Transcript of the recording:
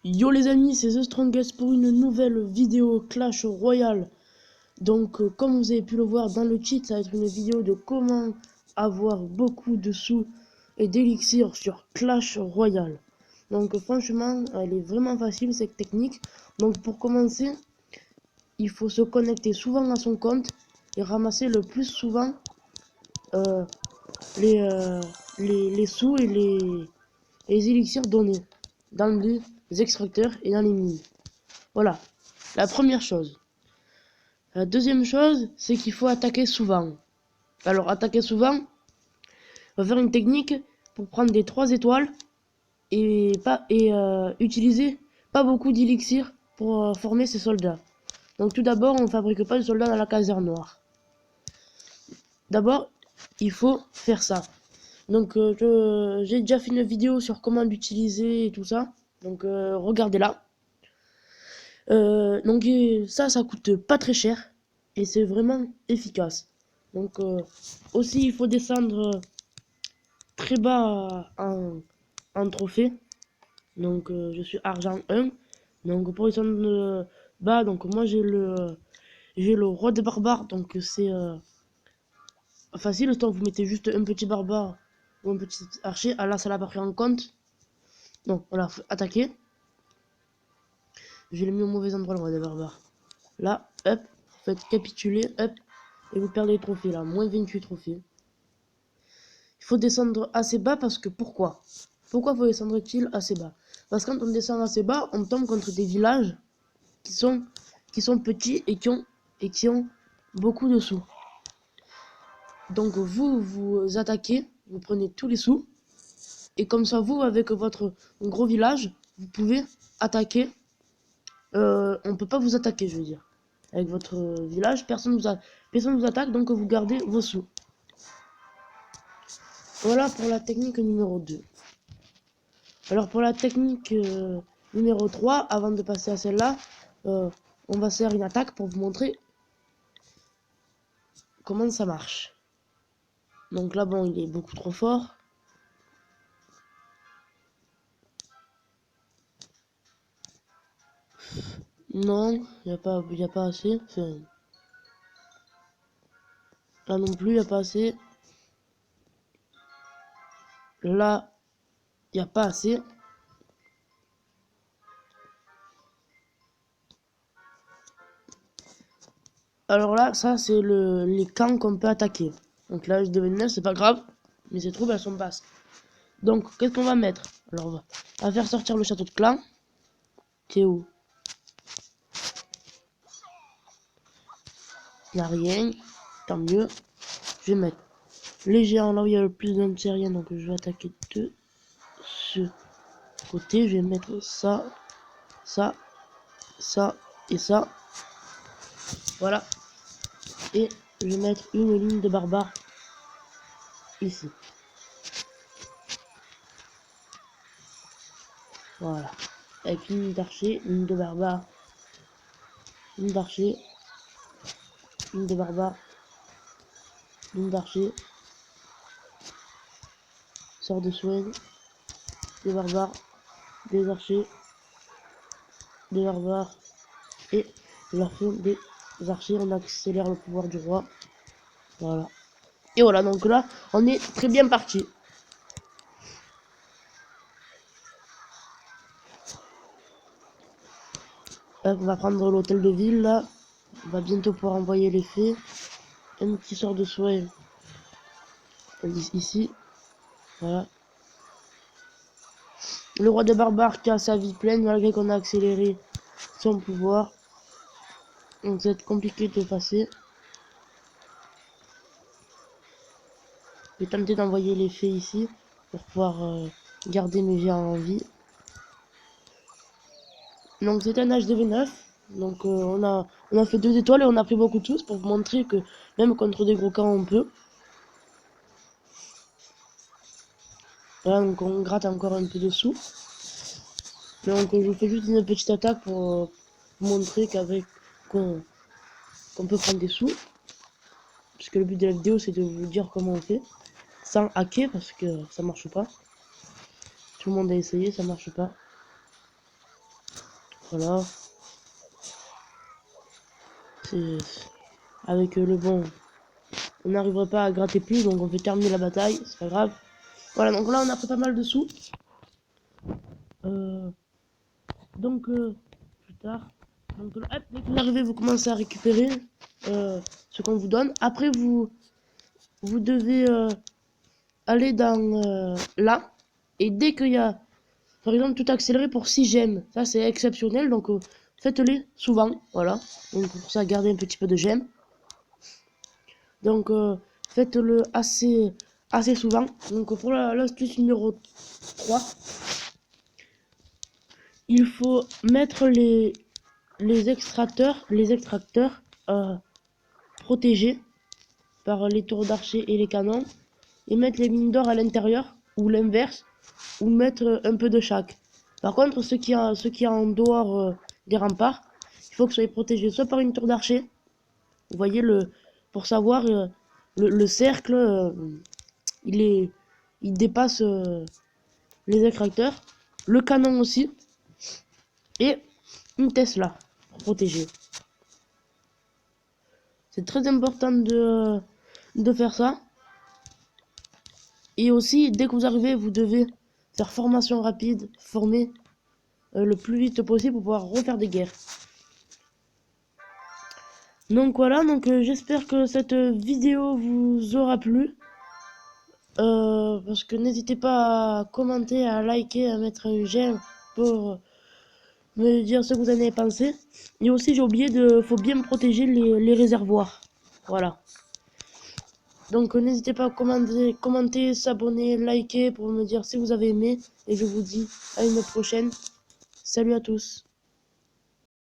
Yo les amis, c'est The Strongest pour une nouvelle vidéo Clash Royale. Donc comme vous avez pu le voir dans le titre, ça va être une vidéo de comment avoir beaucoup de sous et d'élixir sur Clash Royale. Donc franchement, elle est vraiment facile cette technique. Donc pour commencer, il faut se connecter souvent à son compte et ramasser le plus souvent euh, les, euh, les sous et les élixirs donnés dans les extracteurs et dans les mines. Voilà, la première chose. La deuxième chose, c'est qu'il faut attaquer souvent. Alors, attaquer souvent, on va faire une technique pour prendre des 3 étoiles et utiliser pas beaucoup d'élixir pour former ces soldats. Donc tout d'abord, on ne fabrique pas de soldats dans la caserne noire. D'abord, il faut faire ça. Donc j'ai déjà fait une vidéo sur comment l'utiliser et tout ça. Donc regardez-la. Donc ça coûte pas très cher et c'est vraiment efficace. Donc aussi il faut descendre très bas en trophée. Donc je suis argent 1. Donc pour descendre bas, donc moi j'ai le roi des barbares. Donc c'est facile, tant que vous mettez juste un petit barbare ou un petit archer. Ah là ça l'a pas pris en compte. Donc voilà, faut attaquer. J'ai mis au mauvais endroit le roi des barbares. Là, hop, vous faites capituler, hop, et vous perdez les trophées là, moins 28 trophées. Il faut descendre assez bas parce que pourquoi? Pourquoi faut-il assez bas? Parce que quand on descend assez bas, on tombe contre des villages qui sont petits et qui ont beaucoup de sous. Donc vous attaquez, vous prenez tous les sous, et comme ça vous, avec votre gros village, vous pouvez attaquer. On peut pas vous attaquer, je veux dire. Avec votre village, personne vous attaque, donc vous gardez vos sous. Voilà pour la technique numéro 2. Alors pour la technique numéro 3, avant de passer à celle-là, on va faire une attaque pour vous montrer comment ça marche. Donc là, bon, il est beaucoup trop fort. Non, il n'y a pas assez. Enfin, là non plus, il n'y a pas assez. Là, il n'y a pas assez. Alors là, ça, c'est les camps qu'on peut attaquer. Donc là, je devais 9, c'est pas grave. Mais ces troupes, elles sont basses. Donc, qu'est-ce qu'on va mettre? Alors, on va faire sortir le château de clan. Qui est où? Il n'y a rien. Tant mieux. Je vais mettre les géants là où il y a le plus d'intérieur. Donc, je vais attaquer de ce côté. Je vais mettre ça, ça, ça et ça. Voilà. Et je vais mettre une ligne de barbares ici. Voilà. Avec une ligne d'archer, une ligne de barbares, une d'archer, une de barbares, une d'archer, sort de soin, des barbares, des archers, des barbares et je leur fais des archers. On accélère le pouvoir du roi. Voilà. Et voilà, donc là, on est très bien parti. Hop, on va prendre l'hôtel de ville là. On va bientôt pouvoir envoyer les fées. Un petit sort de soin ici. Voilà. Le roi des barbares qui a sa vie pleine malgré qu'on a accéléré son pouvoir. Donc ça va être compliqué de passer. Je vais tenter d'envoyer les fées ici pour pouvoir garder mes géants en vie. Donc c'est un HDV9. Donc on a fait 2 étoiles et on a pris beaucoup de sous pour vous montrer que même contre des gros camps on peut. Voilà, donc on gratte encore un peu de sous. Donc je vous fais juste une petite attaque pour vous montrer qu'on peut prendre des sous. Parce que le but de la vidéo c'est de vous dire comment on fait. Sans hacker parce que ça marche pas. Tout le monde a essayé, ça marche pas. Voilà. C'est... Avec le bon, on n'arriverait pas à gratter plus, donc on peut terminer la bataille, c'est pas grave. Voilà, donc là on a pris pas mal de sous. Donc plus tard, donc hop, dès que vous arrivez, vous commencez à récupérer ce qu'on vous donne. Après vous devez aller dans là, et dès qu'il y a, par exemple, tout accéléré pour 6 gemmes, ça c'est exceptionnel, donc faites-les souvent, voilà. Donc pour ça, gardez un petit peu de gemmes. Donc faites-le assez souvent. Donc pour l'astuce numéro 3, il faut mettre les extracteurs protégés par les tours d'archer et les canons, et mettre les mines d'or à l'intérieur, ou l'inverse, ou mettre un peu de chaque. Par contre, ce qui est en dehors des remparts, il faut que ce soit protégé soit par une tour d'archer, vous voyez, pour savoir, le cercle, il dépasse les extracteurs, le canon aussi, et une Tesla pour protéger. C'est très important de faire ça. Et aussi, dès que vous arrivez, vous devez faire formation rapide, former le plus vite possible pour pouvoir refaire des guerres. Donc voilà, donc j'espère que cette vidéo vous aura plu. Parce que n'hésitez pas à commenter, à liker, à mettre un j'aime pour me dire ce que vous en avez pensé. Et aussi, j'ai oublié faut bien protéger les réservoirs. Voilà. Donc n'hésitez pas à commenter, s'abonner, liker pour me dire si vous avez aimé. Et je vous dis à une prochaine. Salut à tous.